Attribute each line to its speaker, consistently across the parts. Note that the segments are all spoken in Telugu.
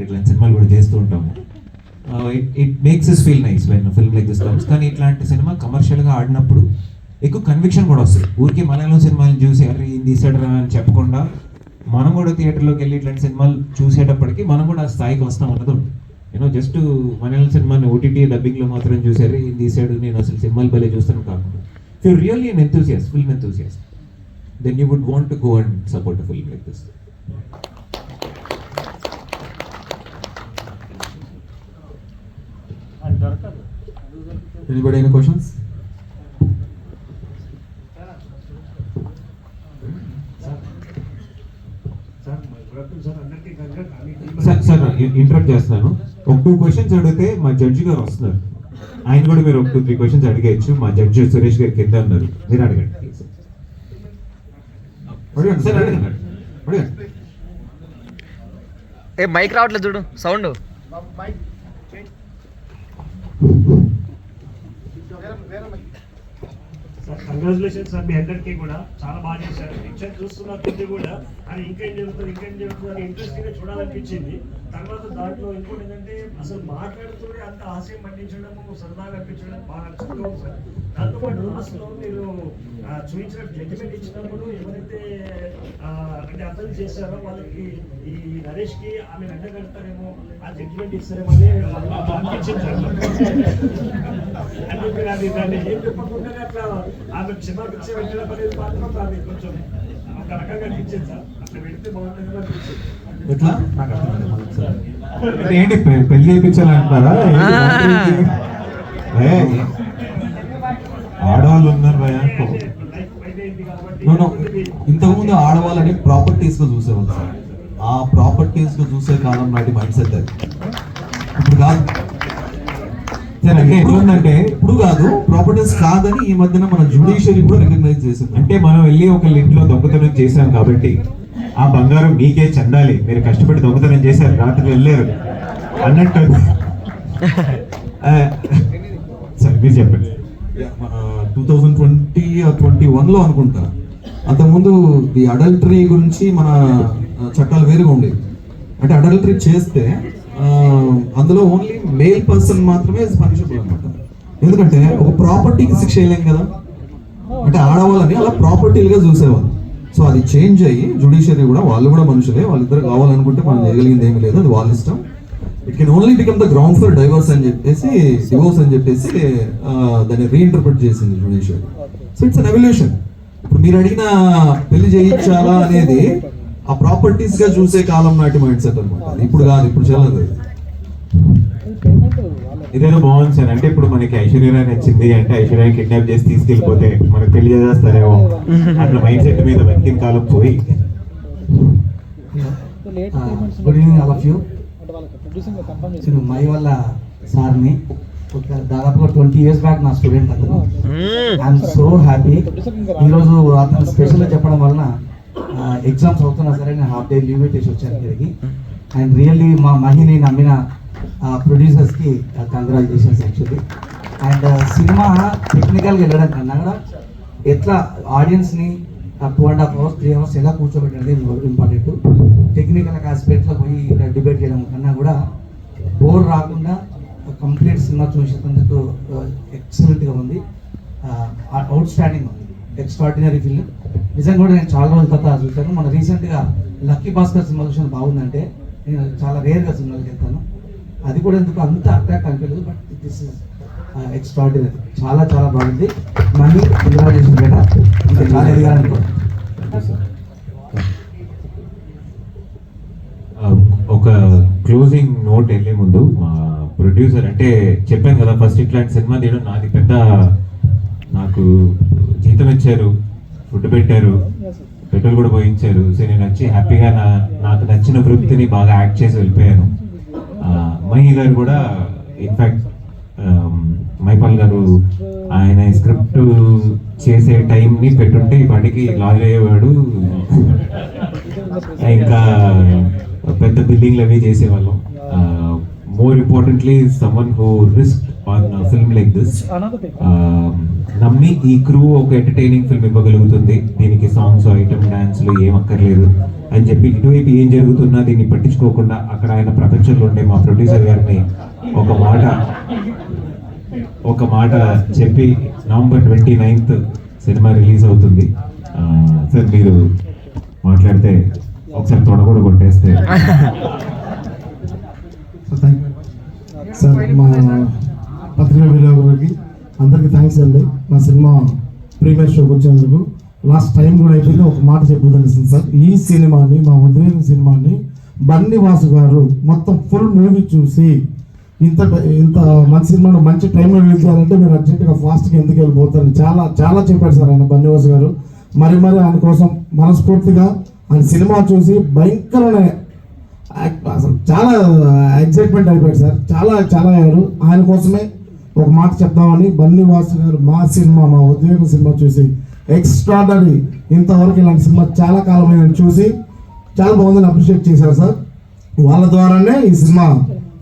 Speaker 1: ఇట్లాంటి సినిమాలు కూడా చేస్తూ ఉంటాము. It makes is feel nice when film like this comes. కానీ ఇట్లాంటి సినిమా కమర్షియల్గా ఆడినప్పుడు ఎక్కువ కన్విక్షన్ కూడా వస్తుంది. ఊరికి మలయాళం సినిమాలు చూసి అరే ఇది తీసాడరా అని చెప్పకుండా మనం కూడా థియేటర్లోకి వెళ్ళి ఇట్లాంటి సినిమాలు చూసేటప్పటికి మనం కూడా ఆ స్థాయికి వస్తాం అన్నది ఉంటుంది. జస్ట్ మలయాళం సినిమాని ఓటీటీ డబ్బింగ్లో మాత్రం చూసారు ఇది తీసాడు నేను అసలు సినిమాలు భలే చూస్తాను కాకుండా if you really an enthusiast, film enthusiast, then you would want to go and support a film like this.
Speaker 2: Anybody any questions?
Speaker 1: Sir interrupt చేస్తాను. ఒక 2 క్వశ్చన్స్ అడిగితే మా జడ్జి గారు వస్తున్నారు, ఆయన కూడా మీరు ఒక 2-3 క్వశ్చన్స్ అడిగేయచ్చు. మా జడ్జి సురేష్ గారు కింద ఉన్నారు, మీరు అడగండి. సార్ అడగండి.
Speaker 3: ఏ మైక్ రావట్లేదు చూడు సౌండ్.
Speaker 4: కంగ్రాచులేషన్స్ సార్, మీ అందరికీ కూడా చాలా బాగా చేశారు. పిక్చర్ చూస్తున్న కొద్ది కూడా అది ఇంకేం జరుగుతుంది అని ఇంట్రెస్టింగ్ గా చూడాలనిపించింది. తర్వాత దాంట్లో ఇంకోటి ఏంటంటే అసలు మాట్లాడుతూనే అంత ఆశయం పండించడం సరదాగా అనిపించడం బాగా నచ్చుతుంది సార్. దాంతోపాటు లాస్ట్ లో మీరు చూపించిన జడ్జిమెంట్ ఇచ్చినప్పుడు ఎవరైతే అంటే అర్థం చేశారో వాళ్ళకి ఈ నరేష్ కి ఆమె వెంటగడతారేమో ఆ జడ్జిమెంట్ ఇస్తారేమో అని అనిపించింది సార్. అంటే మీరు అది దాన్ని ఏం చెప్పకుండా అట్లా ఆమె క్షమాపించ వెళ్ళడం అనేది మాత్రం అది కొంచెం ఒక రకంగా అనిపించింది సార్. అట్లా వెళ్తే బాగుంటుంది అనిపించింది.
Speaker 2: ఎట్లా ఏంటి పెళ్లి చేయించాలంటారా? ఆడవాళ్ళు ఉన్నారు భయ. ఇంతకుముందు ఆడవాళ్ళని ప్రాపర్టీస్ గా చూసేవాళ్ళు సార్. ఆ ప్రాపర్టీస్ గా చూసే కాలం నాటి మైండ్ సెట్ అది. ఇప్పుడు కాదు అంటే ఎట్లుందంటే ఇప్పుడు కాదు, ప్రాపర్టీస్ కాదని ఈ మధ్యన మన జ్యుడిషియరీ కూడా రికగ్నైజ్ చేసింది.
Speaker 1: అంటే మనం వెళ్ళి ఒక ఇంట్లో దొంగతనం చేశాం కాబట్టి ఆ బంగారం మీకే చెందాలి, మీరు కష్టపడి దొంగతనం చేశారు, రాత్రి వెళ్ళారు అన్నట్టు. సరే మీరు చెప్పండి.
Speaker 2: 2020-21 అనుకుంటా, అంతకుముందు ఈ అడల్టరీ గురించి మన చట్టాలు వేరుగా ఉండేవి. అంటే అడల్టరీ చేస్తే అందులో ఓన్లీ మేల్ పర్సన్ మాత్రమే పనిషబుల్ అనమాట. ఎందుకంటే ఒక ప్రాపర్టీకి శిక్ష వేయలేం కదా, అంటే ఆడవాళ్ళని అలా ప్రాపర్టీలుగా చూసేవాళ్ళు. సో అది చేంజ్ అయ్యి జ్యుడిషియరీ కూడా వాళ్ళు కూడా మనుషులే, వాళ్ళిద్దరు కావాలనుకుంటే మనం చేయగలిగింది ఏమీ లేదు, అది వాళ్ళ ఇష్టం. It can only become the ground for divorce అని చెప్పేసి దాన్ని రీఇంటర్ప్రిట్ చేసింది judiciary. So it's an evolution. ఇప్పుడు మీరు అడిగిన పెళ్లి చేయించాలా అనేది ఆ ప్రాపర్టీస్ గా చూసే కాలం నాటి మైండ్ సెట్ అనమాట. ఇప్పుడు కాదు, ఇప్పుడు చేయలేదు.
Speaker 1: ఇదేదో బాగుంది సార్. అంటే ఇప్పుడు మనకి ఐశ్వర్యరాయ్ నచ్చింది అంటే ఐశ్వర్యాన్ని కిడ్నాప్ చేసి తీసుకెళ్ళిపోతే మనకు పెళ్లి చేసేస్తారేమో అట్లా మైండ్ సెట్ మీద బతికిన కాలం పోయి.
Speaker 5: Good evening all of you. My వల్ల సార్ని దాదాపుగా 20 years బ్యాక్ నా స్టూడెంట్ అతను. I'm so happy. ఈరోజు అతను స్పెషల్గా చెప్పడం వలన ఎగ్జామ్స్ అవుతున్నా సరే నేను హాఫ్ డే లీవ్ పెట్టేసి వచ్చాను ఇక్కడికి. అండ్ రియల్లీ మా మహిని నమ్మిన ప్రొడ్యూసర్స్కి కంగ్రాచులేషన్స్ యాక్చువల్లీ. అండ్ సినిమా టెక్నికల్గా వెళ్ళడం కన్నా కూడా ఎట్లా ఆడియన్స్ని 2.5 hours 3 hours ఎలా కూర్చోబెట్టేది ఇంపార్టెంట్. టెక్నికల్ ఆస్పెక్ట్లో పోయి డిబేట్ చేయడం కన్నా కూడా బోర్ రాకుండా కంప్లీట్ సినిమా చూసేందుకు ఎక్సలెంట్గా ఉంది, అవుట్ స్టాండింగ్ ఉంది, ఎక్స్ట్రాడినరీ ఫిల్మ్. నిజంగా కూడా నేను చాలా రోజుల తర్వాత చూశాను. మన రీసెంట్గా లక్కీ భాస్కర్ సినిమా చూసిన బాగుందంటే నేను చాలా రేర్గా సినిమాకి వెళ్తాను, అది కూడా ఎందుకు అంత అట్రాక్ట్ అనిపించలేదు. బట్ దిస్ ఇస్ ఎక్స్ట్రాడినరీ, చాలా చాలా బాగుంది. మనీ కంగ్రాచులేషన్ బేటా, ఇంకా చాలా ఎదిగాలనుకో.
Speaker 1: ఒక క్లోజింగ్ నోట్ వెళ్ళే ముందు మా ప్రొడ్యూసర్ అంటే చెప్పాను కదా ఫస్ట్ ఇట్లాంటి సినిమా తీయడం నాది పెద్ద, నాకు జీతం ఇచ్చారు, ఫుడ్ పెట్టారు, పెట్రోల్ కూడా పోయించారు. సో నేను వచ్చి హ్యాపీగా నాకు నచ్చిన వృత్తిని బాగా యాక్ట్ చేసి వెళ్ళిపోయాను. మహి గారు కూడా ఇన్ఫ్యాక్ట్ మైపాల్ గారు ఆయన స్క్రిప్ట్ చేసే టైంని పెట్టుంటే ఈ పాటికి లాయర్ అయ్యేవాడు, ఇంకా పెద్ద బిల్డింగ్లు అవి చేసేవాళ్ళం. More importantly someone who risk on film like this. నమ్మి ఈ క్రూ ఒక ఎంటర్టైనింగ్ ఫిల్మ్ ఇవ్వగలుగుతుంది, దీనికి సాంగ్స్, ఐటమ్ డాన్స్లు ఏం అక్కర్లేదు అని చెప్పి ఇటువైపు ఏం జరుగుతున్నా దీన్ని పట్టించుకోకుండా అక్కడ ఆయన ప్రపంచంలో ఉండే మా ప్రొడ్యూసర్ గారిని ఒక మాట చెప్పి నవంబర్ 29th సినిమా రిలీజ్ అవుతుంది. సార్ మీరు మాట్లాడితే ఒకసారి తొడ కూడా కొట్టేస్తే.
Speaker 6: సార్ మా పత్రికా విలేకరులకి అందరికీ థ్యాంక్స్ అండి. మా సినిమా ప్రీమియర్ షోకి వచ్చినందుకు. లాస్ట్ టైం కూడా అయిపోయింది, ఒక మాట చెప్పదనిస్తుంది సార్. ఈ సినిమాని, మా ఉద్వేగం సినిమాని బన్నీ వాసు గారు మొత్తం ఫుల్ మూవీ చూసి ఇంత మంచి సినిమాను మంచి టైంలో రిలీజ్ చేయాలంటే మీరు అర్జెంటుగా ఫాస్ట్గా ఎందుకు వెళ్ళిపోతారు చాలా చాలా చెప్పారు సార్ ఆయన బన్నీ వాసు గారు. మరి ఆయన కోసం మనస్ఫూర్తిగా ఆయన సినిమా చూసి భయంకరమైన అసలు చాలా ఎక్సైట్మెంట్ అయిపోయాడు సార్, చాలా చాలా అయ్యారు. ఆయన కోసమే ఒక మాట చెప్దామని బన్నీ వాసు గారు మా సినిమా, మా ఉద్యోగం సినిమా చూసి ఎక్స్ట్రాడనరీ, ఇంతవరకు ఇలాంటి సినిమా చాలా కాలమైన చూసి చాలా బాగుందని అప్రిషియేట్ చేశారు సార్. వాళ్ళ ద్వారానే ఈ సినిమా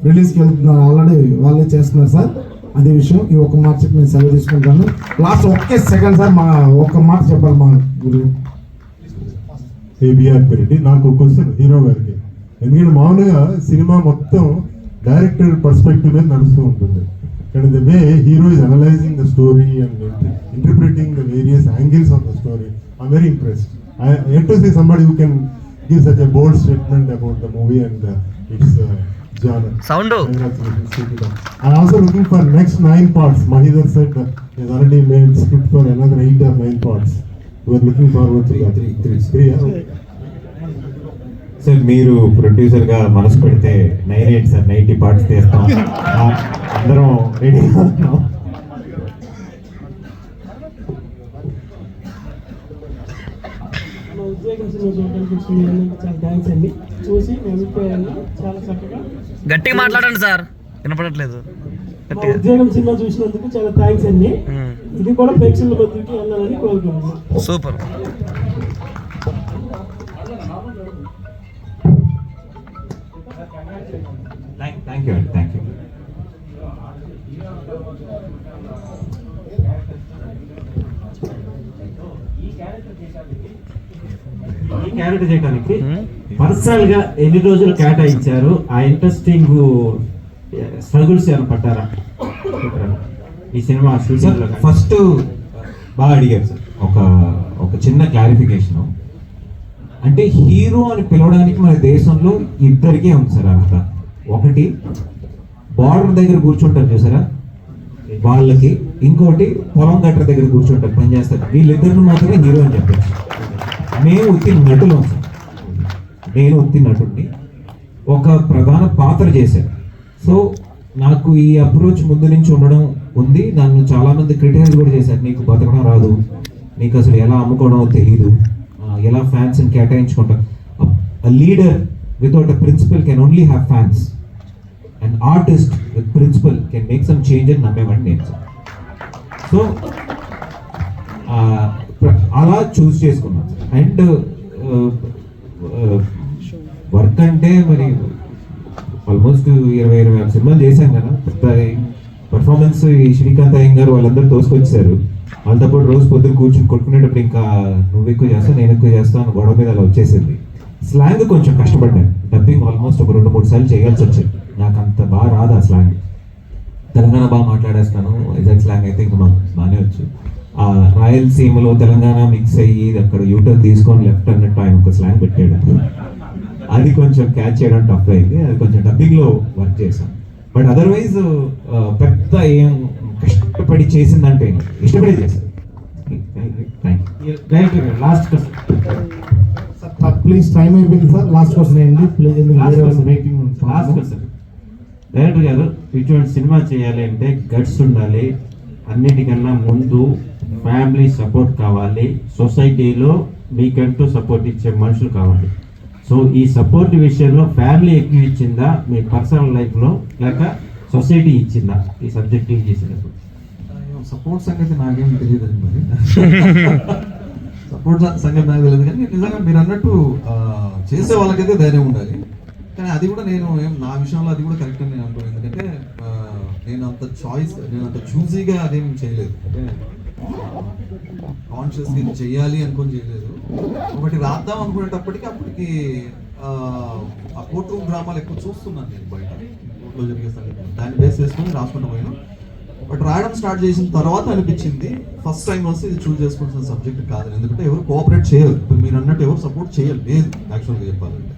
Speaker 6: రిలీజ్కి వెళ్తున్నారు, ఆల్రెడీ వాళ్ళే చేస్తున్నారు సార్. అదే విషయం. ఈ ఒక్క మాట చెప్పి నేను సెలవు తీసుకుంటాను. లాస్ట్ ఒకే సెకండ్ సార్, మా ఒక్క మాట చెప్పాలి మా గురు
Speaker 7: ఏబిఆర్ పెరిటి. నాకు క్వశ్చన్ హీరో గారికి, ఎందుకంటే మామూలుగా సినిమా మొత్తం డైరెక్టర్ పర్స్పెక్టివ్ మీద నడుస్తూ ఉంటుంది. కానీ the way hero is analysing the story and interpreting the various angles of the story, I'm very impressed. I yet to see somebody who can give such a bold statement about the movie and its genre.
Speaker 3: Sound.
Speaker 7: Congratulations to them. I'm also looking for next 9 parts. Mahidhar said he's already made script for another 8 or 9 parts. We are looking forward to that. 3.
Speaker 1: Sir మీరు ప్రొడ్యూసర్ గా మనసు పెడితే 98 సార్ 90 పార్ట్స్ తీస్తాం, అందరం రెడీగా ఉన్నాం.
Speaker 8: మా ఉద్యోగం సినిమా చూడడానికి వచ్చిన మీ అందరికీ చాలా థ్యాంక్స్ అండి. చూసి మీ అభిప్రాయాన్ని చాలా చక్కగా
Speaker 3: గట్టిగా మాట్లాడండి సార్, వినపడట్లేదు.
Speaker 8: మా ఉద్యోగం సినిమా చూసినందుకు చాలా థ్యాంక్స్ అండి. ఇది కూడా ప్రేక్షకుల మధ్యకి వెళ్ళాలని కోరుకుంటున్నాను.
Speaker 3: సూపర్.
Speaker 1: థ్యాంక్ యూ అండి, థ్యాంక్ యూ.
Speaker 9: ఈ క్యారెక్టర్ చేయడానికి పర్సనల్ గా ఎన్ని రోజులు కేటాయించారు? ఆ ఇంట్రెస్టింగ్ స్ట్రగుల్స్ ఏమైనా పడ్డారా ఈ సినిమా షూటింగ్ లో?
Speaker 1: ఫస్ట్ బాగా అడిగారు సార్. ఒక చిన్న క్లారిఫికేషన్, అంటే హీరో అని పిలవడానికి మన దేశంలో ఇద్దరికే ఉంది సార్ అర్హత. ఒకటి బార్డర్ దగ్గర కూర్చుంటారు చూసారా వాళ్ళకి, ఇంకోటి పొలం గట్ర దగ్గర కూర్చుంటారు పని చేస్తారు, వీళ్ళిద్దరిని మాత్రమే హీరో అని చెప్పారు. మేము ఉత్తి నటులం సార్, నేను ఉత్తి నటుడిని, ఒక ప్రధాన పాత్ర చేశాను. సో నాకు ఈ అప్రోచ్ ముందు నుంచి ఉండడం ఉంది. నన్ను చాలామంది క్రిటిసైజ్ కూడా చేశారు, నీకు బతకడం రాదు, నీకు అసలు ఎలా అమ్ముకోవడమో తెలియదు, ఎలా ఫ్యాన్స్ని కేటాయించుకుంటాం. Leader without a principle can only have fans, and artist with principle can make some change అని నమ్మేవాడిని నేను సార్. సో అలా చూస్ చేసుకున్నాను. అండ్ వర్క్ అంటే మరి ఆల్మోస్ట్ 20 సినిమాలు చేశాం కదా. పర్ఫార్మెన్స్ ఈ శ్రీకాంత్ అయ్యంగారు వాళ్ళందరూ తోసుకొచ్చారు. వాళ్ళతో పాటు రోజు పొద్దున్న కూర్చుని కొట్టుకునేటప్పుడు ఇంకా నువ్వు ఎక్కువ చేస్తావు నేను ఎక్కువ చేస్తావు అని గొడవ మీద అలా వచ్చేసింది. స్లాంగ్ కొంచెం కష్టపడ్డాను, డబ్బింగ్ ఆల్మోస్ట్ ఒక 2-3 సార్లు చేయాల్సి వచ్చింది. నాకు అంత బాగా రాదు ఆ స్లాంగ్. తెలంగాణ బాగా మాట్లాడేస్తాను, వైజాగ్ స్లాంగ్ అయితే ఇంకా బాగానే వచ్చు. రాయలసీమలో తెలంగాణ మిక్స్ అయ్యి అక్కడ యూటర్న్ తీసుకొని లెఫ్ట్ అన్నట్టు ఆయన ఒక స్లాంగ్ పెట్టాడు. అది కొంచెం క్యాచ్ చేయడం టఫ్ అయింది, అది కొంచెం డబ్బింగ్లో వర్క్ చేశాను. బట్ అదర్వైజ్ పెద్ద ఏం కష్టపడి చేసిందంటే ఇష్టపడి చేశాను.
Speaker 9: లాస్ట్ క్వశ్చన్
Speaker 6: ప్లీజ్, టైం అయిపోయింది సార్. లాస్ట్ క్వశ్చన్ ఏంటి ప్లీజ్?
Speaker 9: Last question. డైరెక్టర్ గారు, ఇటువంటి సినిమా చేయాలి అంటే గట్స్ ఉండాలి, అన్నిటికన్నా ముందు ఫ్యామిలీ సపోర్ట్ కావాలి, సొసైటీలో మీకంటూ సపోర్ట్ ఇచ్చే మనుషులు కావాలి. సో ఈ సపోర్ట్ విషయంలో ఫ్యామిలీ ఎక్కువ ఇచ్చిందా మీ పర్సనల్ లైఫ్లో, లేక సొసైటీ ఇచ్చిందా ఈ సబ్జెక్ట్ చేసినప్పుడు?
Speaker 2: సపోర్ట్ సంగతి నాకేం తెలియదు మరి. సపోర్ట్ సంగతి నాకు తెలియదు, కానీ నిజంగా మీరు అన్నట్టు చేసే వాళ్ళకైతే ధైర్యం ఉండాలి. కానీ అది కూడా నేను నా విషయంలో అది కూడా కరెక్ట్ అని నేను అనుకోను. ఎందుకంటే నేను అంత చూజీగా అదేం చేయలేదు, అంటే కాన్షియస్గా ఇది చెయ్యాలి అనుకొని చేయలేదు. ఒకటి రాద్దాం అనుకునేటప్పటికి అప్పటికి ఆ కోర్టు రూమ్ డ్రామాలు ఎక్కువ చూస్తున్నాను నేను బయట, కోర్టులో జరిగే సంగతి దాన్ని బేస్ చేసుకొని రాసుకుంటూ పోయాను. బట్ రాయడం స్టార్ట్ చేసిన తర్వాత అనిపించింది ఫస్ట్ టైం వస్తే ఇది చూస్ చేసుకోవాల్సిన సబ్జెక్ట్ కాదు, ఎందుకంటే ఎవరు కోఆపరేట్ చేయరు. ఇప్పుడు మీరు అన్నట్టు ఎవరు సపోర్ట్ చేయలేదు యాక్చువల్గా చెప్పాలంటే.